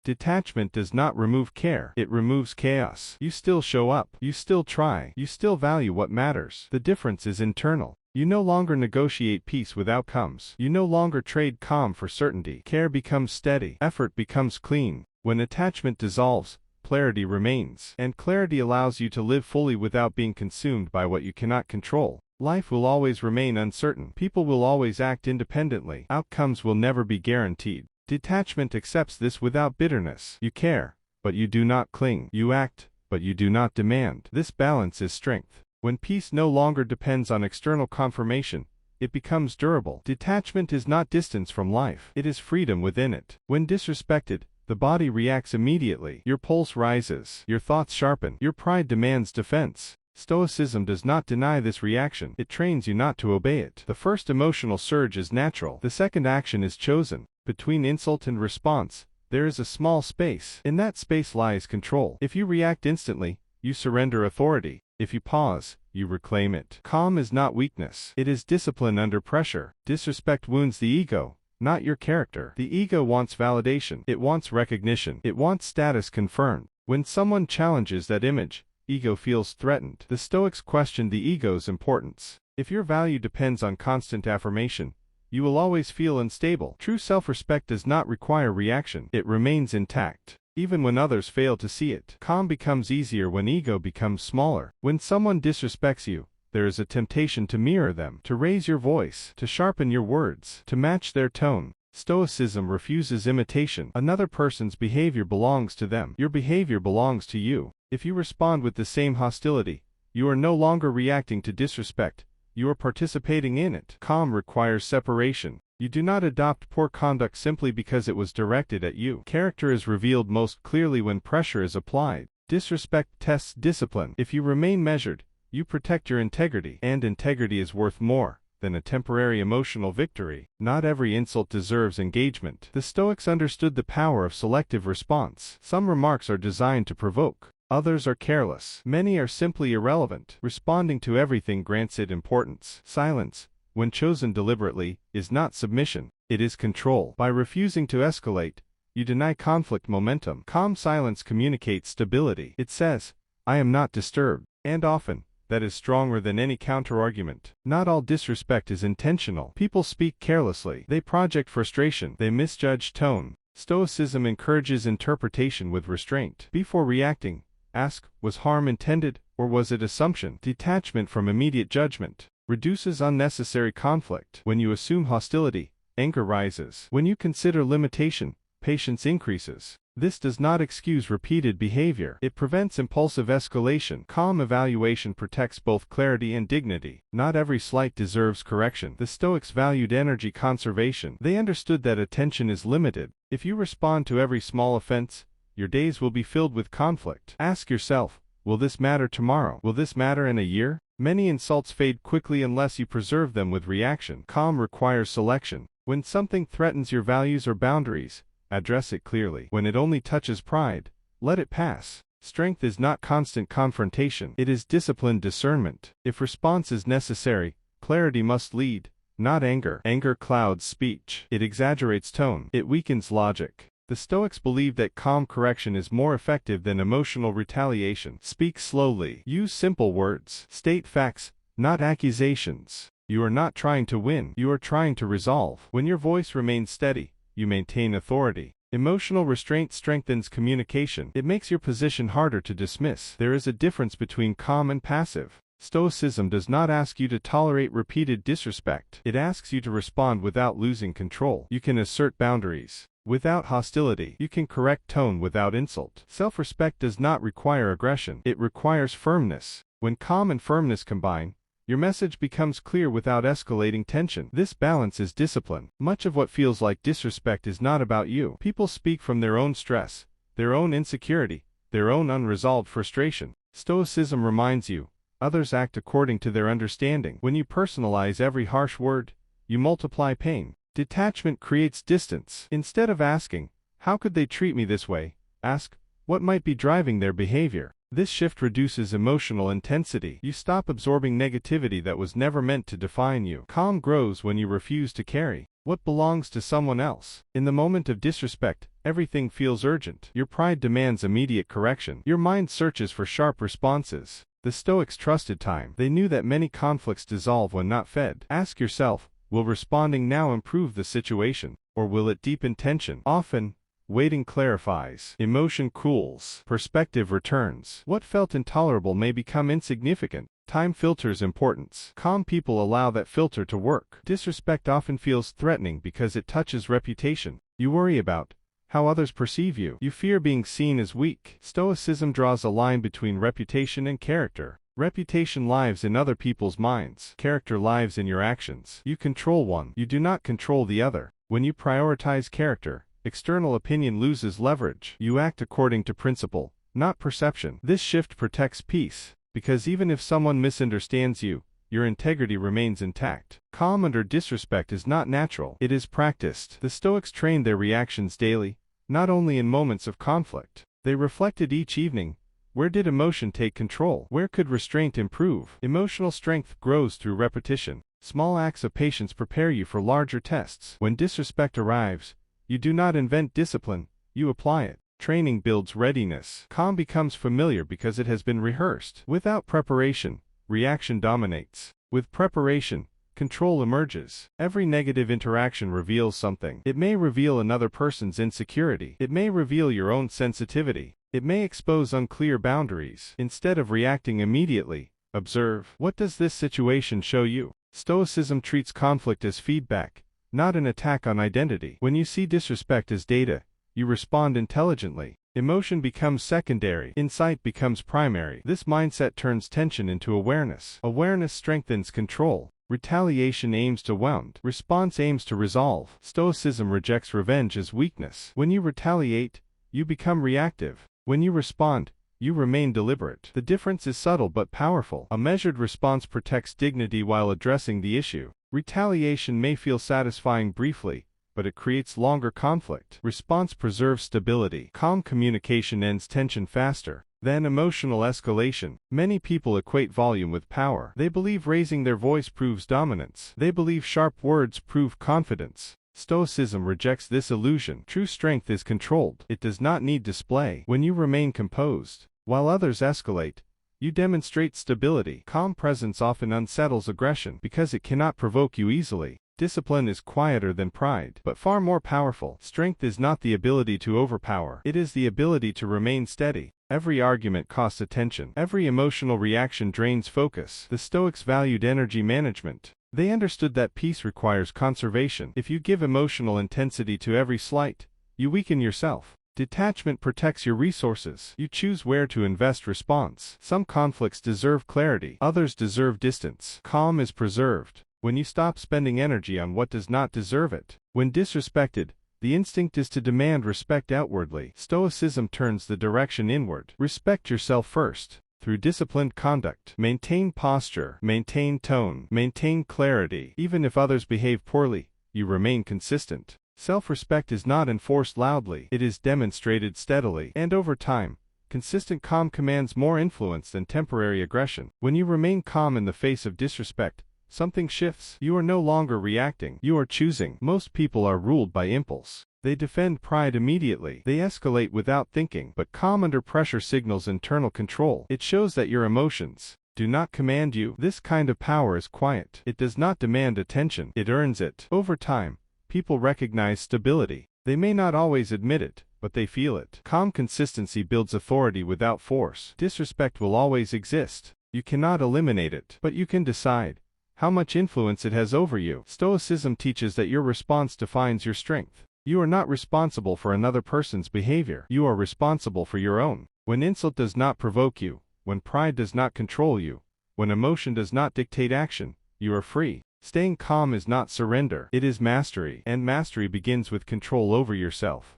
Detachment does not remove care, it removes chaos. You still show up, you still try, you still value what matters. The difference is internal. You no longer negotiate peace with outcomes. You no longer trade calm for certainty. Care becomes steady, effort becomes clean. When attachment dissolves, clarity remains. And clarity allows you to live fully without being consumed by what you cannot control. Life will always remain uncertain. People will always act independently. Outcomes will never be guaranteed. Detachment accepts this without bitterness. You care, but you do not cling. You act, but you do not demand. This balance is strength. When peace no longer depends on external confirmation, it becomes durable. Detachment is not distance from life. It is freedom within it. When disrespected, the body reacts immediately. Your pulse rises. Your thoughts sharpen. Your pride demands defense. Stoicism does not deny this reaction. It trains you not to obey it. The first emotional surge is natural. The second action is chosen. Between insult and response, there is a small space. In that space lies control. If you react instantly, you surrender authority. If you pause, you reclaim it. Calm is not weakness. It is discipline under pressure. Disrespect wounds the ego, not your character. The ego wants validation. It wants recognition. It wants status confirmed. When someone challenges that image, ego feels threatened. The Stoics questioned the ego's importance. If your value depends on constant affirmation, you will always feel unstable. True self-respect does not require reaction. It remains intact. Even when others fail to see it. Calm becomes easier when ego becomes smaller. When someone disrespects you, there is a temptation to mirror them, to raise your voice, to sharpen your words, to match their tone. Stoicism refuses imitation. Another person's behavior belongs to them. Your behavior belongs to you. If you respond with the same hostility, you are no longer reacting to disrespect. You are participating in it. Calm requires separation. You do not adopt poor conduct simply because it was directed at you. Character is revealed most clearly when pressure is applied. Disrespect tests discipline. If you remain measured, you protect your integrity. And integrity is worth more than a temporary emotional victory. Not every insult deserves engagement. The Stoics understood the power of selective response. Some remarks are designed to provoke. Others are careless. Many are simply irrelevant. Responding to everything grants it importance. Silence, when chosen deliberately, is not submission, it is control. By refusing to escalate, you deny conflict momentum. Calm silence communicates stability. It says, I am not disturbed. And often, that is stronger than any counterargument. Not all disrespect is intentional. People speak carelessly. They project frustration. They misjudge tone. Stoicism encourages interpretation with restraint. Before reacting, ask, was harm intended, or was it assumption? Detachment from immediate judgment reduces unnecessary conflict. When you assume hostility, anger rises. When you consider limitation, patience increases. This does not excuse repeated behavior. It prevents impulsive escalation. Calm evaluation protects both clarity and dignity. Not every slight deserves correction. The Stoics valued energy conservation. They understood that attention is limited. If you respond to every small offense, your days will be filled with conflict. Ask yourself, will this matter tomorrow? Will this matter in a year? Many insults fade quickly unless you preserve them with reaction. Calm requires selection. When something threatens your values or boundaries, address it clearly. When it only touches pride, let it pass. Strength is not constant confrontation. It is disciplined discernment. If response is necessary, clarity must lead, not anger. Anger clouds speech. It exaggerates tone. It weakens logic. The Stoics believed that calm correction is more effective than emotional retaliation. Speak slowly. Use simple words. State facts, not accusations. You are not trying to win. You are trying to resolve. When your voice remains steady, you maintain authority. Emotional restraint strengthens communication. It makes your position harder to dismiss. There is a difference between calm and passive. Stoicism does not ask you to tolerate repeated disrespect. It asks you to respond without losing control. You can assert boundaries without hostility. You can correct tone without insult. Self-respect does not require aggression. It requires firmness. When calm and firmness combine, your message becomes clear without escalating tension. This balance is discipline. Much of what feels like disrespect is not about you. People speak from their own stress, their own insecurity, their own unresolved frustration. Stoicism reminds you, others act according to their understanding. When you personalize every harsh word, you multiply pain. Detachment creates distance. Instead of asking, how could they treat me this way? Ask, what might be driving their behavior? This shift reduces emotional intensity. You stop absorbing negativity that was never meant to define you. Calm grows when you refuse to carry what belongs to someone else. In the moment of disrespect, everything feels urgent. Your pride demands immediate correction. Your mind searches for sharp responses. The Stoics trusted time. They knew that many conflicts dissolve when not fed. Ask yourself, will responding now improve the situation, or will it deepen tension? Often, waiting clarifies. Emotion cools. Perspective returns. What felt intolerable may become insignificant. Time filters importance. Calm people allow that filter to work. Disrespect often feels threatening because it touches reputation. You worry about how others perceive you. You fear being seen as weak. Stoicism draws a line between reputation and character. Reputation lives in other people's minds. Character lives in your actions. You control one. You do not control the other. When you prioritize character, external opinion loses leverage. You act according to principle, not perception. This shift protects peace, because even if someone misunderstands you, your integrity remains intact. Calm under disrespect is not natural. It is practiced. The Stoics trained their reactions daily, not only in moments of conflict. They reflected each evening. Where did emotion take control? Where could restraint improve? Emotional strength grows through repetition. Small acts of patience prepare you for larger tests. When disrespect arrives, you do not invent discipline, you apply it. Training builds readiness. Calm becomes familiar because it has been rehearsed. Without preparation, reaction dominates. With preparation, control emerges. Every negative interaction reveals something. It may reveal another person's insecurity. It may reveal your own sensitivity. It may expose unclear boundaries. Instead of reacting immediately, observe. What does this situation show you? Stoicism treats conflict as feedback, not an attack on identity. When you see disrespect as data, you respond intelligently. Emotion becomes secondary. Insight becomes primary. This mindset turns tension into awareness. Awareness strengthens control. Retaliation aims to wound. Response aims to resolve. Stoicism rejects revenge as weakness. When you retaliate, you become reactive. When you respond, you remain deliberate. The difference is subtle but powerful. A measured response protects dignity while addressing the issue. Retaliation may feel satisfying briefly, but it creates longer conflict. Response preserves stability. Calm communication ends tension faster than emotional escalation. Many people equate volume with power. They believe raising their voice proves dominance. They believe sharp words prove confidence. Stoicism rejects this illusion. True strength is controlled. It does not need display. When you remain composed, while others escalate, you demonstrate stability. Calm presence often unsettles aggression because it cannot provoke you easily. Discipline is quieter than pride, but far more powerful. Strength is not the ability to overpower. It is the ability to remain steady. Every argument costs attention. Every emotional reaction drains focus. The Stoics valued energy management. They understood that peace requires conservation. If you give emotional intensity to every slight, you weaken yourself. Detachment protects your resources. You choose where to invest response. Some conflicts deserve clarity. Others deserve distance. Calm is preserved when you stop spending energy on what does not deserve it. When disrespected, the instinct is to demand respect outwardly. Stoicism turns the direction inward. Respect yourself first. Through disciplined conduct, maintain posture, maintain tone, maintain clarity. Even if others behave poorly, you remain consistent. Self-respect is not enforced loudly, it is demonstrated steadily. And over time, consistent calm commands more influence than temporary aggression. When you remain calm in the face of disrespect, something shifts. You are no longer reacting, you are choosing. Most people are ruled by impulse. They defend pride immediately. They escalate without thinking. But calm under pressure signals internal control. It shows that your emotions do not command you. This kind of power is quiet. It does not demand attention. It earns it. Over time, people recognize stability. They may not always admit it, but they feel it. Calm consistency builds authority without force. Disrespect will always exist. You cannot eliminate it, but you can decide how much influence it has over you. Stoicism teaches that your response defines your strength. You are not responsible for another person's behavior. You are responsible for your own. When insult does not provoke you, when pride does not control you, when emotion does not dictate action, you are free. Staying calm is not surrender. It is mastery. And mastery begins with control over yourself.